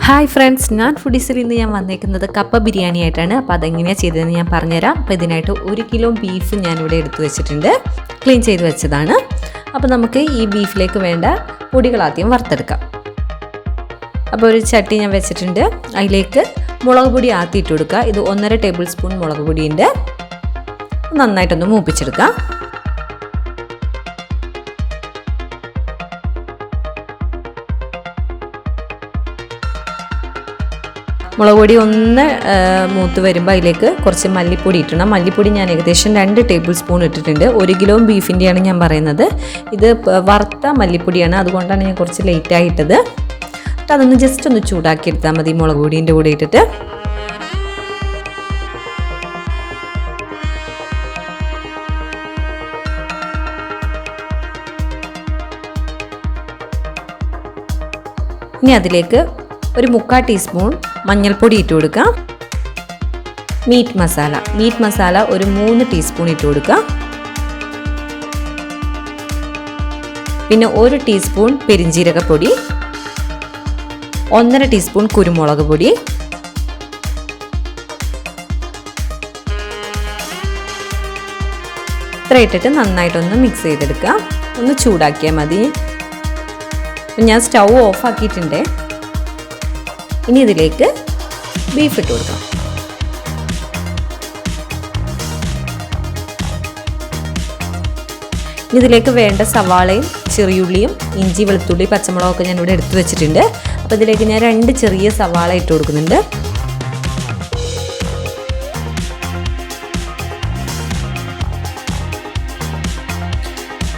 Hi friends, ഞാൻ ഫുഡീസിൽ ഇന്ന് ഞാൻ വന്നേക്കുന്നത് കപ്പ ബിരിയാണി ആയിട്ടാണ്. അപ്പോൾ അതെങ്ങനെയാണ് ചെയ്തതെന്ന് ഞാൻ പറഞ്ഞുതരാം. അപ്പോൾ ഇതിനായിട്ട് 1 കിലോ ബീഫ് ഞാനിവിടെ എടുത്തു വെച്ചിട്ടുണ്ട്, ക്ലീൻ ചെയ്ത് വെച്ചതാണ്. അപ്പോൾ നമുക്ക് ഈ ബീഫിലേക്ക് വേണ്ട പൊടികൾ ആദ്യം വറുത്തെടുക്കാം. അപ്പോൾ ഒരു ചട്ടി ഞാൻ വെച്ചിട്ടുണ്ട്, അതിലേക്ക് മുളക് പൊടി ആദ്യം ഇട്ട് കൊടുക്കുക. ഇത് 1.5 ടേബിൾ സ്പൂൺ മുളക് പൊടിയുണ്ട്. നന്നായിട്ടൊന്ന് മൂപ്പിച്ചെടുക്കാം. മുളക് പൊടി ഒന്ന് മൂത്ത് വരുമ്പോൾ അതിലേക്ക് കുറച്ച് മല്ലിപ്പൊടി ഇട്ടണം. മല്ലിപ്പൊടി ഞാൻ ഏകദേശം 2 ടേബിൾ സ്പൂൺ ഇട്ടിട്ടുണ്ട്. 1 കിലോ ബീഫിൻ്റെയാണ് ഞാൻ പറയുന്നത്. ഇത് വറുത്ത മല്ലിപ്പൊടിയാണ്, അതുകൊണ്ടാണ് ഞാൻ കുറച്ച് ലേറ്റായി ഇട്ടത്. അതൊന്ന് ജസ്റ്റ് ഒന്ന് ചൂടാക്കി എടുത്താൽ മതി മുളക് പൊടീൻ്റെ കൂടെ ഇട്ടിട്ട്. ഇനി അതിലേക്ക് ഒരു 3/4 ടീസ്പൂൺ മഞ്ഞൾപ്പൊടി ഇട്ട് കൊടുക്കാം. മീറ്റ് മസാല ഒരു 3 ടീസ്പൂൺ ഇട്ട് കൊടുക്കാം. പിന്നെ 1 ടീസ്പൂൺ പെരിഞ്ജീരകപ്പൊടി, 1.5 ടീസ്പൂൺ കുരുമുളക് പൊടി, ഇത്ര ഇട്ടിട്ട് നന്നായിട്ടൊന്ന് മിക്സ് ചെയ്തെടുക്കാം. ഒന്ന് ചൂടാക്കിയാൽ മതി. ഞാൻ സ്റ്റൗ ഓഫ് ആക്കിയിട്ടുണ്ട്. ഇനി ഇതിലേക്ക് ബീഫ് ഇട്ട് കൊടുക്കാം. ഇതിലേക്ക് വേണ്ട സവാളയും ചെറിയുള്ളിയും ഇഞ്ചി വെളുത്തുള്ളി പച്ചമുളകൊക്കെ ഞാൻ ഇവിടെ എടുത്തു വെച്ചിട്ടുണ്ട്. അപ്പോൾ ഇതിലേക്ക് ഞാൻ 2 ചെറിയ സവാള ഇട്ട് കൊടുക്കുന്നുണ്ട്.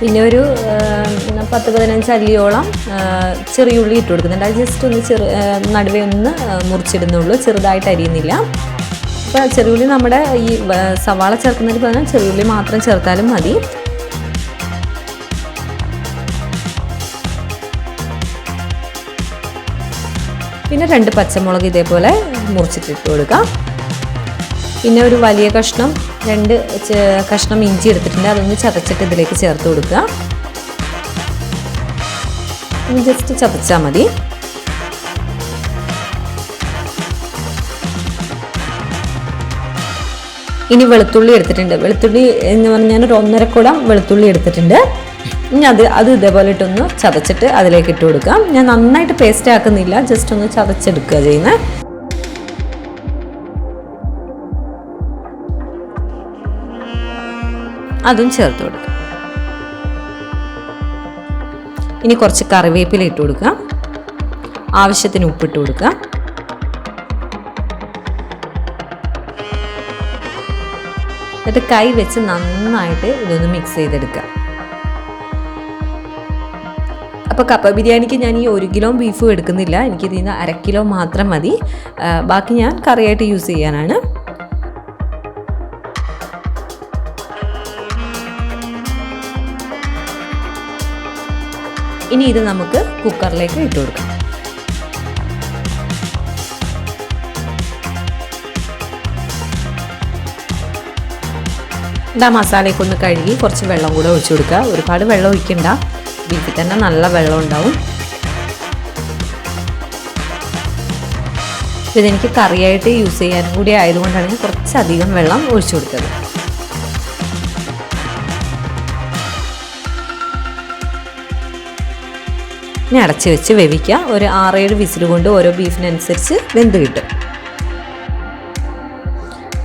പിന്നെ ഒരു 10-15 അല്ലിയോളം ചെറിയുള്ളി ഇട്ട് കൊടുക്കുന്നുണ്ട്. അത് ജസ്റ്റ് ഒന്ന് നടുവേ ഒന്ന് മുറിച്ചിടുന്നുള്ളൂ, ചെറുതായിട്ട് അരിയുന്നില്ല. അപ്പോൾ ചെറിയുള്ളി നമ്മുടെ ഈ സവാള ചേർക്കുന്നതിന് പകരം ചെറിയുള്ളി മാത്രം ചേർത്താലും മതി. പിന്നെ 2 പച്ചമുളക് ഇതേപോലെ മുറിച്ചിട്ടിട്ട് കൊടുക്കാം. പിന്നെ ഒരു വലിയ കഷ്ണം 2 കഷ്ണം ഇഞ്ചി എടുത്തിട്ടുണ്ട്, അതൊന്ന് ചതച്ചിട്ട് ഇതിലേക്ക് ചേർത്ത് കൊടുക്കുക. ജസ്റ്റ് ചതച്ചാൽ മതി. ഇനി വെളുത്തുള്ളി എടുത്തിട്ടുണ്ട്. വെളുത്തുള്ളി എന്ന് പറഞ്ഞാൽ ഒരു 1.5 കുടം വെളുത്തുള്ളി എടുത്തിട്ടുണ്ട്. ഇനി അത് ഇതേപോലെ ഇട്ടൊന്ന് ചതച്ചിട്ട് അതിലേക്ക് ഇട്ട് കൊടുക്കാം. ഞാൻ നന്നായിട്ട് പേസ്റ്റ് ആക്കുന്നില്ല, ജസ്റ്റ് ഒന്ന് ചതച്ചെടുക്കുക ചെയ്യുന്നത്. അതും ചേർത്ത് കൊടുക്കുക. ഇനി കുറച്ച് കറിവേപ്പില ഇട്ട് കൊടുക്കുക. ആവശ്യത്തിന് ഉപ്പിട്ട് കൊടുക്കുക. എന്നിട്ട് കൈ വെച്ച് നന്നായിട്ട് ഇതൊന്ന് മിക്സ് ചെയ്തെടുക്കുക. അപ്പോൾ കപ്പ ബിരിയാണിക്ക് ഞാൻ ഈ 1 കിലോ ബീഫും എടുക്കുന്നില്ല, എനിക്കിതിൽ നിന്ന് 1/2 കിലോ മാത്രം മതി. ബാക്കി ഞാൻ കറിയായിട്ട് യൂസ് ചെയ്യാനാണ്. ഇനി ഇത് നമുക്ക് കുക്കറിലേക്ക് ഇട്ട് കൊടുക്കാം. മസാലയൊക്കെ ഒന്ന് കഴുകി കുറച്ച് വെള്ളം കൂടെ ഒഴിച്ചു കൊടുക്കുക. ഒരുപാട് വെള്ളം ഒഴിക്കണ്ട, ബീഫിൽ തന്നെ നല്ല വെള്ളം ഉണ്ടാവും. ഇതെനിക്ക് കറിയായിട്ട് യൂസ് ചെയ്യാനും കൂടി ആയതുകൊണ്ടാണ് ഞാൻ കുറച്ചധികം വെള്ളം ഒഴിച്ചു കൊടുത്തത്. ഇനി അടച്ച് വെച്ച് വേവിക്കുക. ഒരു 6-7 വിസിൽ കൊണ്ട് ഓരോ ബീഫിനനുസരിച്ച് വെന്ത് കിട്ടും.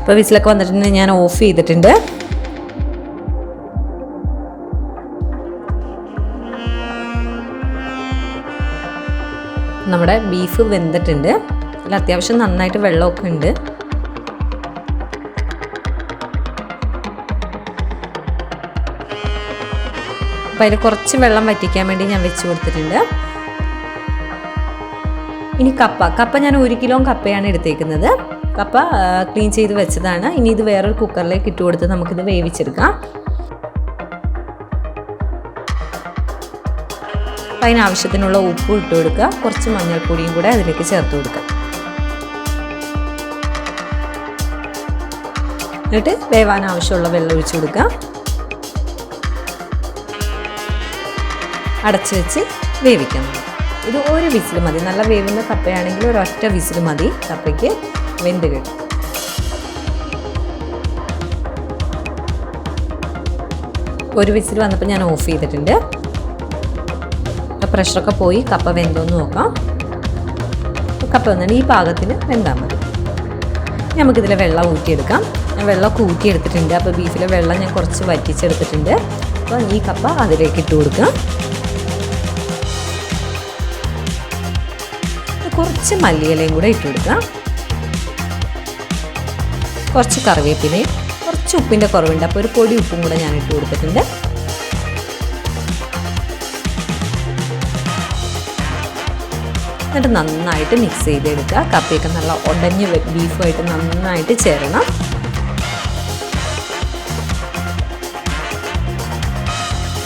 ഇപ്പോൾ വിസിലൊക്കെ വന്നിട്ടുണ്ട്, ഞാൻ ഓഫ് ചെയ്തിട്ടുണ്ട്. നമ്മുടെ ബീഫ് വെന്തിട്ടുണ്ട്. അതിൽ അത്യാവശ്യം നന്നായിട്ട് വെള്ളമൊക്കെ ഉണ്ട്. അപ്പോൾ അതിൽ കുറച്ച് വെള്ളം വറ്റിക്കാൻ വേണ്ടി ഞാൻ വെച്ച് കൊടുത്തിട്ടുണ്ട്. ഇനി കപ്പ ഞാൻ 1 കിലോ കപ്പയാണ് എടുത്തേക്കുന്നത്. കപ്പ ക്ലീൻ ചെയ്ത് വെച്ചതാണ്. ഇനി ഇത് വേറൊരു കുക്കറിലേക്ക് ഇട്ട് കൊടുത്ത് നമുക്കിത് വേവിച്ചെടുക്കാം. അപ്പോൾ അതിനാവശ്യത്തിനുള്ള ഉപ്പ് ഇട്ട് കൊടുക്കുക. കുറച്ച് മഞ്ഞൾപ്പൊടിയും കൂടെ അതിലേക്ക് ചേർത്ത് കൊടുക്കുക. എന്നിട്ട് വേവാൻ ആവശ്യമുള്ള വെള്ളം ഒഴിച്ചു കൊടുക്കുക. അടച്ചു വെച്ച് വേവിക്കണം. ഇത് ഒരു വിസിൽ മതി. നല്ല വേവുന്ന കപ്പയാണെങ്കിൽ ഒരൊറ്റ വിസിൽ മതി, കപ്പയ്ക്ക് വെന്ത് കിട്ടും. ഒരു വിസിൽ വന്നപ്പോൾ ഞാൻ ഓഫ് ചെയ്തിട്ടുണ്ട്. പ്രഷറൊക്കെ പോയി കപ്പ വെന്തോന്ന് നോക്കാം. കപ്പ വന്നിട്ട് ഈ പാകത്തിന് വെന്താൽ മതി. നമുക്കിതിൽ വെള്ളം ഊറ്റിയെടുക്കാം. ഞാൻ വെള്ളമൊക്കെ ഊറ്റിയെടുത്തിട്ടുണ്ട്. അപ്പോൾ ബീഫിലെ വെള്ളം ഞാൻ കുറച്ച് വറ്റിച്ചെടുത്തിട്ടുണ്ട്. അപ്പോൾ ഈ കപ്പ അതിലേക്ക് ഇട്ട് കൊടുക്കുക. കുറച്ച് മല്ലിയിലയും കൂടെ ഇട്ട് കൊടുക്കുക. കുറച്ച് കറിവേപ്പിലയും, കുറച്ച് ഉപ്പിൻ്റെ കുറവുണ്ട്, അപ്പോൾ ഒരു പൊടി ഉപ്പും കൂടെ ഞാൻ ഇട്ട് കൊടുത്തിട്ടുണ്ട്. എന്നിട്ട് നന്നായിട്ട് മിക്സ് ചെയ്തെടുക്കുക. കപ്പയൊക്കെ നല്ല ഉടഞ്ഞ് ബീഫുമായിട്ട് നന്നായിട്ട് ചേരണം.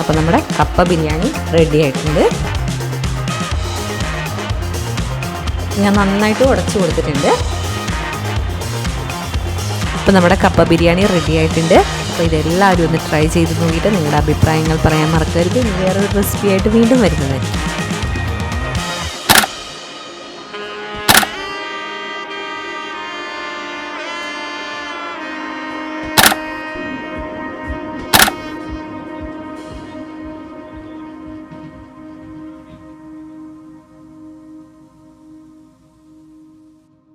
അപ്പോൾ നമ്മുടെ കപ്പ ബിരിയാണി റെഡി ആയിട്ടുണ്ട്. ഞാൻ നന്നായിട്ട് ഉടച്ചു കൊടുത്തിട്ടുണ്ട്. അപ്പോൾ നമ്മുടെ കപ്പ ബിരിയാണി റെഡി ആയിട്ടുണ്ട്. അപ്പോൾ ഇതെല്ലാവരും ഒന്ന് ട്രൈ ചെയ്ത് നോക്കിയിട്ട് നിങ്ങളുടെ അഭിപ്രായങ്ങൾ പറയാൻ മറക്കരുത്. വേറൊരു റെസിപ്പി ആയിട്ട് വീണ്ടും വരുന്നതായിരിക്കും.